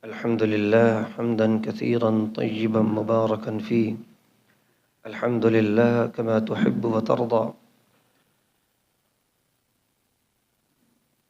الحمد لله حمدا كثيرا طيبا مباركا فيه. الحمد لله كما تحب وترضى.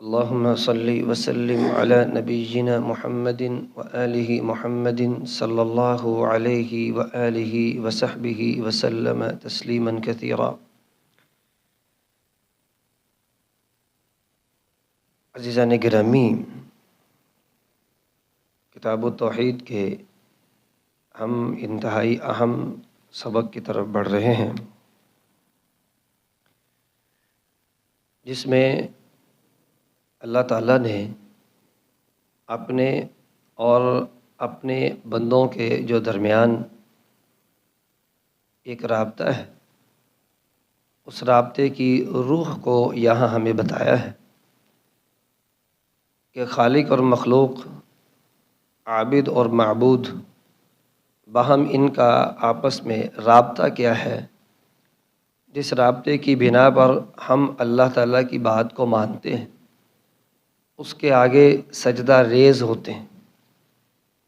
اللهم صل وسلم على نبينا محمد وآله محمد صلى الله عليه وآله وصحبه وسلم تسليما كثيرا. عزیزان گرامی، کتاب التوحید کے ہم انتہائی اہم سبق کی طرف بڑھ رہے ہیں، جس میں اللہ تعالیٰ نے اپنے اور اپنے بندوں کے جو درمیان ایک رابطہ ہے، اس رابطے کی روح کو یہاں ہمیں بتایا ہے کہ خالق اور مخلوق، عابد اور معبود، باہم ان کا آپس میں رابطہ کیا ہے، جس رابطے کی بنا پر ہم اللہ تعالیٰ کی بات کو مانتے ہیں، اس کے آگے سجدہ ریز ہوتے ہیں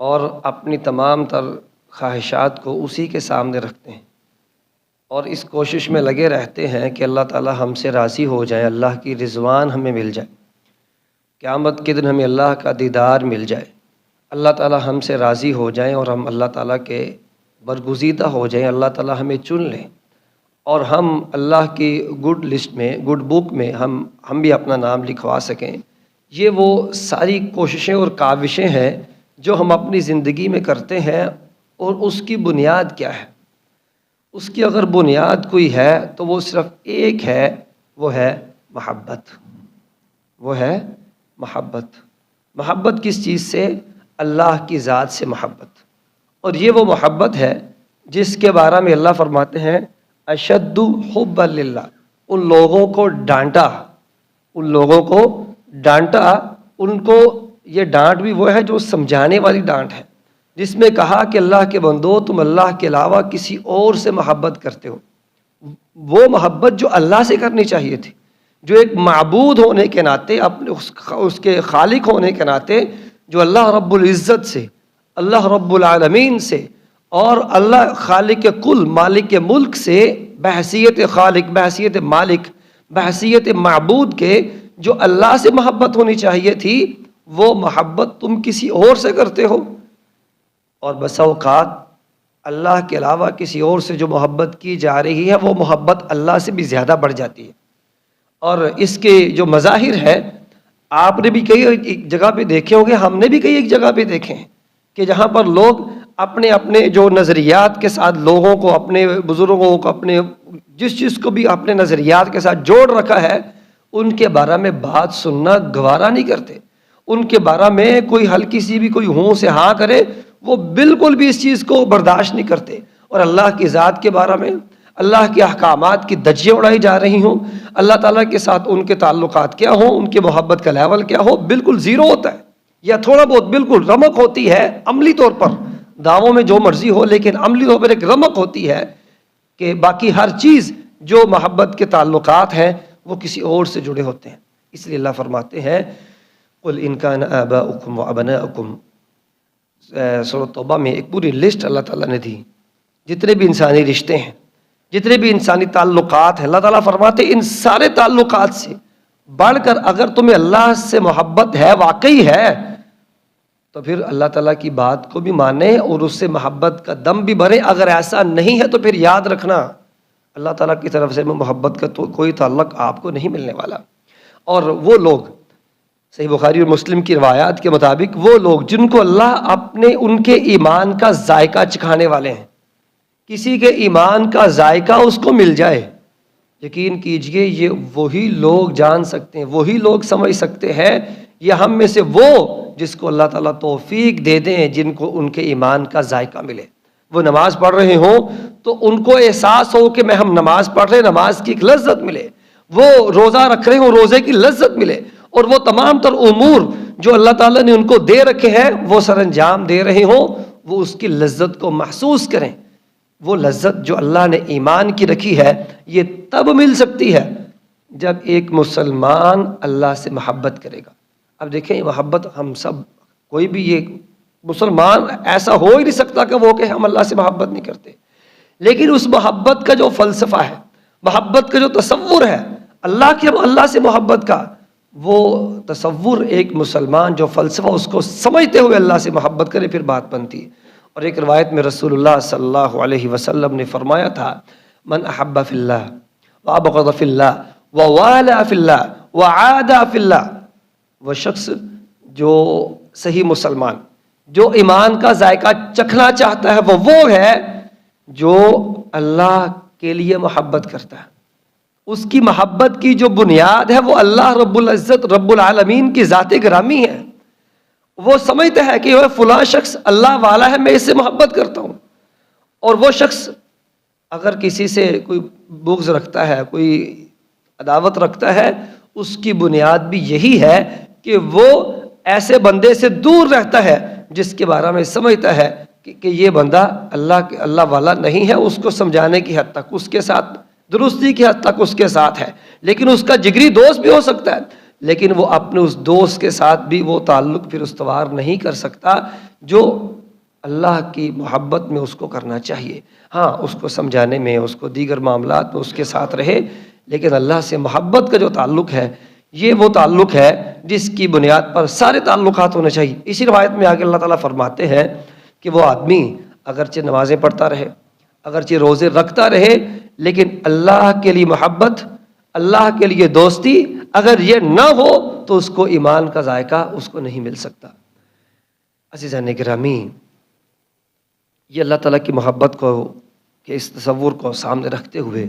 اور اپنی تمام تر خواہشات کو اسی کے سامنے رکھتے ہیں اور اس کوشش میں لگے رہتے ہیں کہ اللہ تعالیٰ ہم سے راضی ہو جائے، اللہ کی رضوان ہمیں مل جائے، قیامت کے دن ہمیں اللہ کا دیدار مل جائے، اللہ تعالیٰ ہم سے راضی ہو جائیں اور ہم اللہ تعالیٰ کے برگزیدہ ہو جائیں، اللہ تعالیٰ ہمیں چن لیں اور ہم اللہ کی گڈ لسٹ میں، گڈ بک میں ہم بھی اپنا نام لکھوا سکیں۔ یہ وہ ساری کوششیں اور کاوشیں ہیں جو ہم اپنی زندگی میں کرتے ہیں، اور اس کی بنیاد کیا ہے؟ اس کی اگر بنیاد کوئی ہے تو وہ صرف ایک ہے، وہ ہے محبت۔ وہ ہے محبت۔ محبت کس چیز سے؟ اللہ کی ذات سے محبت۔ اور یہ وہ محبت ہے جس کے بارے میں اللہ فرماتے ہیں اشد حب للہ، ان لوگوں کو ڈانٹا، ان لوگوں کو ڈانٹا، ان کو یہ ڈانٹ بھی وہ ہے جو سمجھانے والی ڈانٹ ہے، جس میں کہا کہ اللہ کے بندو، تم اللہ کے علاوہ کسی اور سے محبت کرتے ہو، وہ محبت جو اللہ سے کرنی چاہیے تھی، جو ایک معبود ہونے کے ناطے، اپنے اس کے خالق ہونے کے ناطے، جو اللہ رب العزت سے، اللہ رب العالمین سے اور اللہ خالق کل، مالک ملک سے، بحیثیت خالق، بحیثیت مالک، بحیثیت معبود کے جو اللہ سے محبت ہونی چاہیے تھی، وہ محبت تم کسی اور سے کرتے ہو۔ اور بسا اوقات اللہ کے علاوہ کسی اور سے جو محبت کی جا رہی ہے، وہ محبت اللہ سے بھی زیادہ بڑھ جاتی ہے۔ اور اس کے جو مظاہر ہے، آپ نے بھی کئی ایک جگہ پہ دیکھے ہوں گے، ہم نے بھی کئی ایک جگہ پہ دیکھے ہیں کہ جہاں پر لوگ اپنے اپنے جو نظریات کے ساتھ لوگوں کو، اپنے بزرگوں کو، اپنے جس چیز کو بھی اپنے نظریات کے ساتھ جوڑ رکھا ہے، ان کے بارے میں بات سننا گوارا نہیں کرتے، ان کے بارے میں کوئی ہلکی سی بھی کوئی ہوں سے ہاں کرے، وہ بالکل بھی اس چیز کو برداشت نہیں کرتے۔ اور اللہ کی ذات کے بارے میں، اللہ کے احکامات کی دھجیاں اڑائی جا رہی ہوں، اللہ تعالیٰ کے ساتھ ان کے تعلقات کیا ہوں، ان کے محبت کا لیول کیا ہو، بالکل زیرو ہوتا ہے، یا تھوڑا بہت بالکل رمق ہوتی ہے عملی طور پر، دعووں میں جو مرضی ہو، لیکن عملی طور پر ایک رمق ہوتی ہے کہ باقی ہر چیز جو محبت کے تعلقات ہیں وہ کسی اور سے جڑے ہوتے ہیں۔ اس لیے اللہ فرماتے ہیں قُلْ إِنْ كَانَ آبَاؤُكُمْ وَأَبْنَاؤُكُمْ، سورۃ توبہ میں ایک پوری لسٹ اللہ تعالیٰ نے دی، جتنے بھی انسانی رشتے ہیں، جتنے بھی انسانی تعلقات ہیں، اللہ تعالیٰ فرماتے ہیں ان سارے تعلقات سے بڑھ کر اگر تمہیں اللہ سے محبت ہے، واقعی ہے، تو پھر اللہ تعالیٰ کی بات کو بھی مانیں اور اس سے محبت کا دم بھی بھریں۔ اگر ایسا نہیں ہے تو پھر یاد رکھنا اللہ تعالیٰ کی طرف سے محبت کا تو کوئی تعلق آپ کو نہیں ملنے والا۔ اور وہ لوگ، صحیح بخاری اور مسلم کی روایات کے مطابق، وہ لوگ جن کو اللہ اپنے ان کے ایمان کا ذائقہ چکھانے والے ہیں، کسی کے ایمان کا ذائقہ اس کو مل جائے، یقین کیجئے یہ وہی لوگ جان سکتے ہیں، وہی لوگ سمجھ سکتے ہیں، یہ ہم میں سے وہ جس کو اللہ تعالیٰ توفیق دے دیں، جن کو ان کے ایمان کا ذائقہ ملے۔ وہ نماز پڑھ رہے ہوں تو ان کو احساس ہو کہ ہم نماز پڑھ رہے ہیں، نماز کی ایک لذت ملے، وہ روزہ رکھ رہے ہوں، روزے کی لذت ملے، اور وہ تمام تر امور جو اللہ تعالیٰ نے ان کو دے رکھے ہیں وہ سر انجام دے رہے ہوں، وہ اس کی لذت کو محسوس کریں۔ وہ لذت جو اللہ نے ایمان کی رکھی ہے، یہ تب مل سکتی ہے جب ایک مسلمان اللہ سے محبت کرے گا۔ اب دیکھیں، محبت ہم سب، کوئی بھی یہ مسلمان ایسا ہو ہی نہیں سکتا کہ وہ کہ ہم اللہ سے محبت نہیں کرتے، لیکن اس محبت کا جو فلسفہ ہے، محبت کا جو تصور ہے اللہ سے محبت کا، وہ تصور ایک مسلمان جو فلسفہ اس کو سمجھتے ہوئے اللہ سے محبت کرے پھر بات بنتی ہے۔ اور ایک روایت میں رسول اللہ صلی اللہ علیہ وسلم نے فرمایا تھا، من احب فی اللہ وابغض فی اللہ ووالا فی اللہ وعادى فی اللہ، وہ شخص جو صحیح مسلمان، جو ایمان کا ذائقہ چکھنا چاہتا ہے، وہ ہے جو اللہ کے لیے محبت کرتا ہے۔ اس کی محبت کی جو بنیاد ہے وہ اللہ رب العزت رب العالمین کی ذات گرامی ہے۔ وہ سمجھتا ہے کہ وہ فلاں شخص اللہ والا ہے، میں اس سے محبت کرتا ہوں۔ اور وہ شخص اگر کسی سے کوئی بغض رکھتا ہے، کوئی عداوت رکھتا ہے، اس کی بنیاد بھی یہی ہے کہ وہ ایسے بندے سے دور رہتا ہے جس کے بارے میں سمجھتا ہے کہ یہ بندہ اللہ والا نہیں ہے۔ اس کو سمجھانے کی حد تک، اس کے ساتھ درستی کی حد تک اس کے ساتھ ہے، لیکن اس کا جگری دوست بھی ہو سکتا ہے، لیکن وہ اپنے اس دوست کے ساتھ بھی وہ تعلق پھر استوار نہیں کر سکتا جو اللہ کی محبت میں اس کو کرنا چاہیے۔ ہاں، اس کو سمجھانے میں، اس کو دیگر معاملات میں اس کے ساتھ رہے، لیکن اللہ سے محبت کا جو تعلق ہے یہ وہ تعلق ہے جس کی بنیاد پر سارے تعلقات ہونے چاہیے۔ اسی روایت میں آگے اللہ تعالیٰ فرماتے ہیں کہ وہ آدمی اگرچہ نمازیں پڑھتا رہے، اگرچہ روزے رکھتا رہے، لیکن اللہ کے لیے محبت، اللہ کے لیے دوستی اگر یہ نہ ہو تو اس کو ایمان کا ذائقہ اس کو نہیں مل سکتا۔ عزیزان گرامی، یہ اللہ تعالیٰ کی محبت کو کہ اس تصور کو سامنے رکھتے ہوئے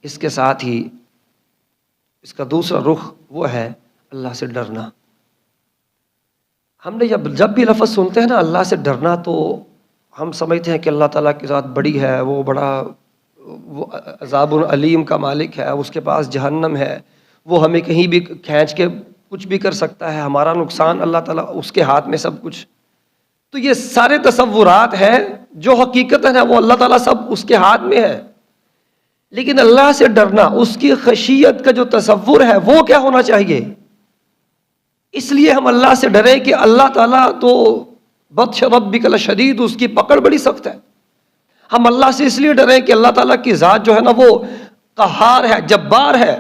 اس کے ساتھ ہی اس کا دوسرا رخ وہ ہے اللہ سے ڈرنا۔ ہم نے جب بھی لفظ سنتے ہیں نا اللہ سے ڈرنا، تو ہم سمجھتے ہیں کہ اللہ تعالیٰ کی ذات بڑی ہے، وہ بڑا وہ عذاب العلیم کا مالک ہے، اس کے پاس جہنم ہے، وہ ہمیں کہیں بھی کھینچ کے کچھ بھی کر سکتا ہے، ہمارا نقصان اللہ تعالیٰ اس کے ہاتھ میں سب کچھ۔ تو یہ سارے تصورات ہیں جو حقیقت ہے وہ اللہ تعالیٰ سب اس کے ہاتھ میں ہے، لیکن اللہ سے ڈرنا، اس کی خشیت کا جو تصور ہے وہ کیا ہونا چاہیے؟ اس لیے ہم اللہ سے ڈریں کہ اللہ تعالیٰ تو بطش ربک لشدید، اس کی پکڑ بڑی سخت ہے۔ ہم اللہ سے اس لیے ڈریں کہ اللہ تعالیٰ کی ذات جو ہے نا وہ قہار ہے، جبار ہے،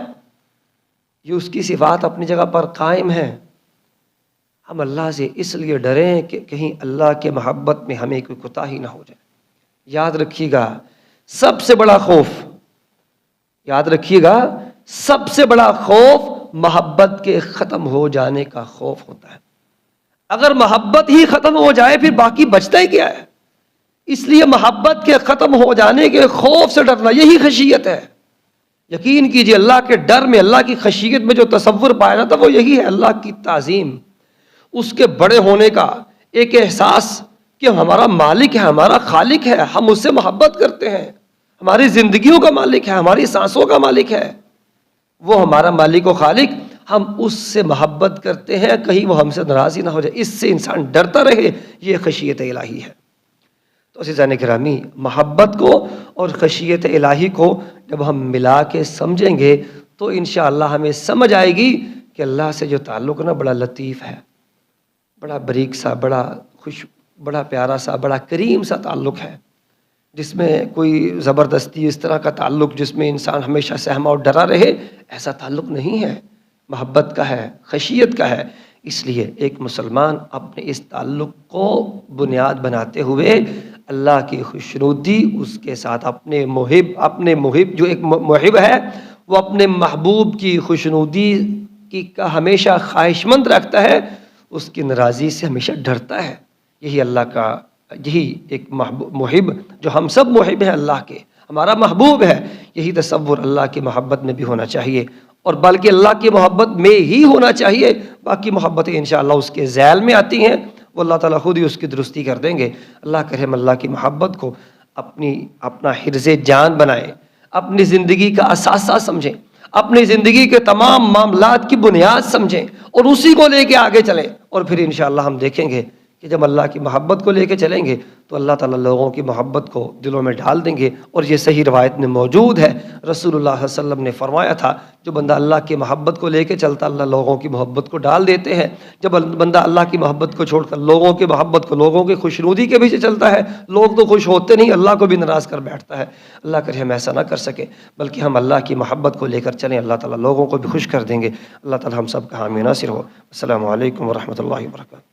یہ اس کی صفات اپنی جگہ پر قائم ہے۔ ہم اللہ سے اس لیے ڈریں کہ کہیں اللہ کے محبت میں ہمیں کوئی کوتاہی نہ ہو جائے۔ یاد رکھیے گا، سب سے بڑا خوف، یاد رکھیے گا، سب سے بڑا خوف محبت کے ختم ہو جانے کا خوف ہوتا ہے۔ اگر محبت ہی ختم ہو جائے پھر باقی بچتا ہی کیا ہے؟ اس لیے محبت کے ختم ہو جانے کے خوف سے ڈرنا، یہی خشیت ہے۔ یقین کیجئے اللہ کے ڈر میں، اللہ کی خشیت میں جو تصور پایا جاتا وہ یہی ہے، اللہ کی تعظیم، اس کے بڑے ہونے کا ایک احساس کہ ہمارا مالک ہے، ہمارا خالق ہے، ہم اس سے محبت کرتے ہیں، ہماری زندگیوں کا مالک ہے، ہماری سانسوں کا مالک ہے، وہ ہمارا مالک و خالق، ہم اس سے محبت کرتے ہیں، کہیں وہ ہم سے ناراضی نہ ہو جائے، اس سے انسان ڈرتا رہے، یہ خشیت الہی ہے۔ تو عزیزان گرامی، محبت کو اور خشیت الہی کو جب ہم ملا کے سمجھیں گے تو انشاءاللہ ہمیں سمجھ آئے گی کہ اللہ سے جو تعلق نا بڑا لطیف ہے، بڑا بریک سا، بڑا پیارا سا، بڑا کریم سا تعلق ہے، جس میں کوئی زبردستی اس طرح کا تعلق جس میں انسان ہمیشہ سہما اور ڈرا رہے، ایسا تعلق نہیں ہے، محبت کا ہے، خشیت کا ہے۔ اس لیے ایک مسلمان اپنے اس تعلق کو بنیاد بناتے ہوئے اللہ کی خوشنودی اس کے ساتھ، اپنے محب جو ایک محب ہے وہ اپنے محبوب کی خوشنودی کا ہمیشہ خواہش مند رکھتا ہے، اس کی ناراضی سے ہمیشہ ڈرتا ہے۔ یہی ایک محب جو ہم سب محب ہیں اللہ کے، ہمارا محبوب ہے، یہی تصور اللہ کی محبت میں بھی ہونا چاہیے، اور بلکہ اللہ کی محبت میں ہی ہونا چاہیے، باقی محبتیں انشاءاللہ اس کے ذیل میں آتی ہیں، وہ اللہ تعالیٰ خود ہی اس کی درستی کر دیں گے۔ اللہ کرے ہم اللہ کی محبت کو اپنا حرز جان بنائیں، اپنی زندگی کا اثاثہ سمجھیں، اپنی زندگی کے تمام معاملات کی بنیاد سمجھیں اور اسی کو لے کے آگے چلیں، اور پھر انشاءاللہ ہم دیکھیں گے کہ جب اللہ کی محبت کو لے کے چلیں گے تو اللہ تعالیٰ لوگوں کی محبت کو دلوں میں ڈال دیں گے۔ اور یہ صحیح روایت میں موجود ہے، رسول اللہ صلی اللہ علیہ وسلم نے فرمایا تھا جو بندہ اللہ کی محبت کو لے کے چلتا اللہ لوگوں کی محبت کو ڈال دیتے ہیں۔ جب بندہ اللہ کی محبت کو چھوڑ کر لوگوں کی محبت کو، لوگوں کی خوشنودی کے پیچھے چلتا ہے، لوگ تو خوش ہوتے نہیں، اللہ کو بھی ناراض کر بیٹھتا ہے۔ اللہ کرے ہم ایسا نہ کر سکے، بلکہ ہم اللہ کی محبت کو لے کر چلیں، اللہ تعالیٰ لوگوں کو بھی خوش کر دیں گے۔ اللہ تعالیٰ ہم سب کا حامی ناصر ہو۔ السلام علیکم ورحمۃ اللہ وبرکاتہ۔